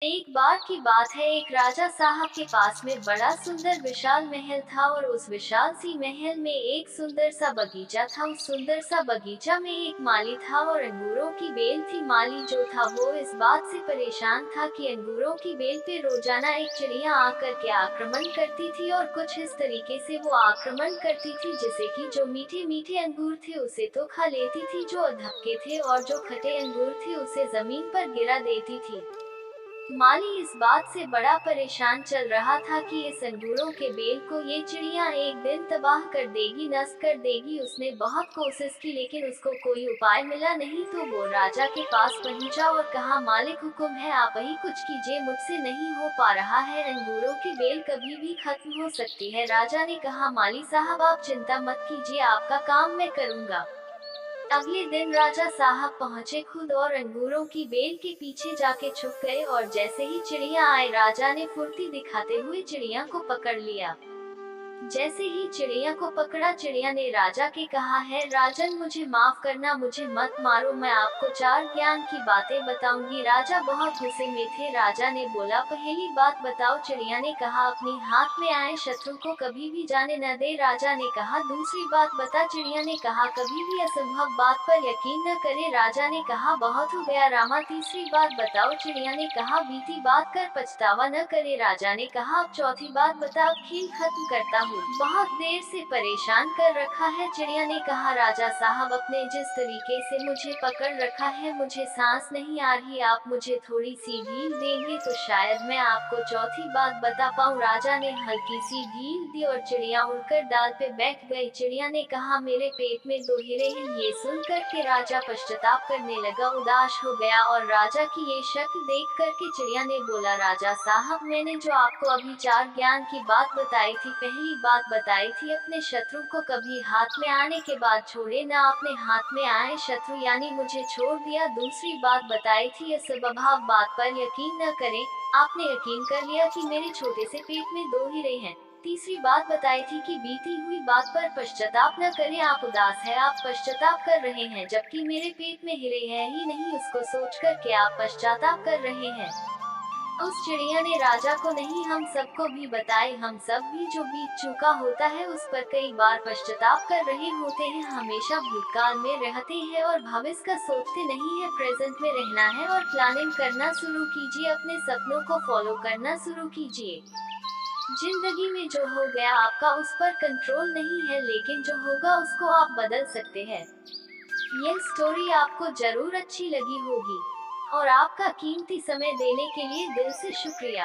एक बार की बात है, एक राजा साहब के पास में बड़ा सुंदर विशाल महल था और उस विशाल सी महल में एक सुंदर सा बगीचा था। उस सुंदर सा बगीचा में एक माली था और अंगूरों की बेल थी। माली जो था वो इस बात से परेशान था कि अंगूरों की बेल पे रोजाना एक चिड़िया आकर के आक्रमण करती थी और कुछ इस तरीके से वो आक्रमण करती थी जैसे कि जो मीठे मीठे अंगूर थे उसे तो खा लेती थी, जो अधक्के थे और जो खट्टे अंगूर थे उसे जमीन पर गिरा देती थी। माली इस बात से बड़ा परेशान चल रहा था कि इस अंगूरों के बेल को ये चिड़िया एक दिन तबाह कर देगी, नष्ट कर देगी। उसने बहुत कोशिश की लेकिन उसको कोई उपाय मिला नहीं, तो वो राजा के पास पहुंचा और कहा, मालिक हुक्म है, आप ही कुछ कीजिए, मुझसे नहीं हो पा रहा है, अंगूरों की बेल कभी भी खत्म हो सकती है। राजा ने कहा, माली साहब आप चिंता मत कीजिए, आपका काम मैं करूंगा। अगले दिन राजा साहब पहुंचे खुद और अंगूरों की बेल के पीछे जाके छुप गए और जैसे ही चिड़िया आए राजा ने फुर्ती दिखाते हुए चिड़िया को पकड़ लिया। जैसे ही चिड़िया को पकड़ा, चिड़िया ने राजा के कहा, है राजन मुझे माफ करना, मुझे मत मारो, मैं आपको 4 ज्ञान की बातें बताऊंगी। राजा बहुत गुस्से में थे। राजा ने बोला, पहली बात बताओ। चिड़िया ने कहा, अपने हाथ में आए शत्रु को कभी भी जाने न दे। राजा ने कहा, दूसरी बात बता। चिड़िया ने कहा, कभी भी असंभव बात पर यकीन न करे। राजा ने कहा, बहुत हो गया रामा, तीसरी बात बताओ। चिड़िया ने कहा, बीती बात कर पछतावा न करे। राजा ने कहा, अब चौथी बात बता, अब खेल खत्म करता हूँ, बहुत देर से परेशान कर रखा है। चिड़िया ने कहा, राजा साहब अपने जिस तरीके से मुझे पकड़ रखा है मुझे सांस नहीं आ रही, आप मुझे थोड़ी सी ढील देंगे तो शायद मैं आपको चौथी बात बता पाऊँ। राजा ने हल्की सी ढील दी और चिड़िया उड़कर डाल पे बैठ गई। चिड़िया ने कहा, मेरे पेट में 2 हीरे हैं। ये सुनकर के राजा पश्चाताप करने लगा, उदास हो गया और राजा की ये शक्ल देख करके चिड़िया ने बोला, राजा साहब मैंने जो आपको अभी 4 ज्ञान की बात बताई थी, पहली बात बताई थी अपने शत्रु को कभी हाथ में आने के बाद छोड़े ना, आपने हाथ में आए शत्रु यानी मुझे छोड़ दिया। दूसरी बात बताई थी, असंभव बात पर यकीन न करें, आपने यकीन कर लिया कि मेरे छोटे से पेट में 2 हीरे हैं। तीसरी बात बताई थी कि बीती हुई बात पर पश्चाताप न करें, आप उदास है, आप पश्चाताप कर रहे हैं, जबकि मेरे पेट में हीरे है ही नहीं, उसको सोच कर के आप पश्चाताप कर रहे हैं। उस चिड़िया ने राजा को नहीं, हम सबको भी बताए, हम सब भी जो बीत चुका होता है उस पर कई बार पश्चाताप कर रहे होते हैं, हमेशा भूतकाल में रहते हैं और भविष्य का सोचते नहीं है, प्रेजेंट में रहना है और प्लानिंग करना शुरू कीजिए, अपने सपनों को फॉलो करना शुरू कीजिए। जिंदगी में जो हो गया आपका उस पर कंट्रोल नहीं है, लेकिन जो होगा उसको आप बदल सकते हैं। यह स्टोरी आपको जरूर अच्छी लगी होगी और आपका कीमती समय देने के लिए दिल से शुक्रिया।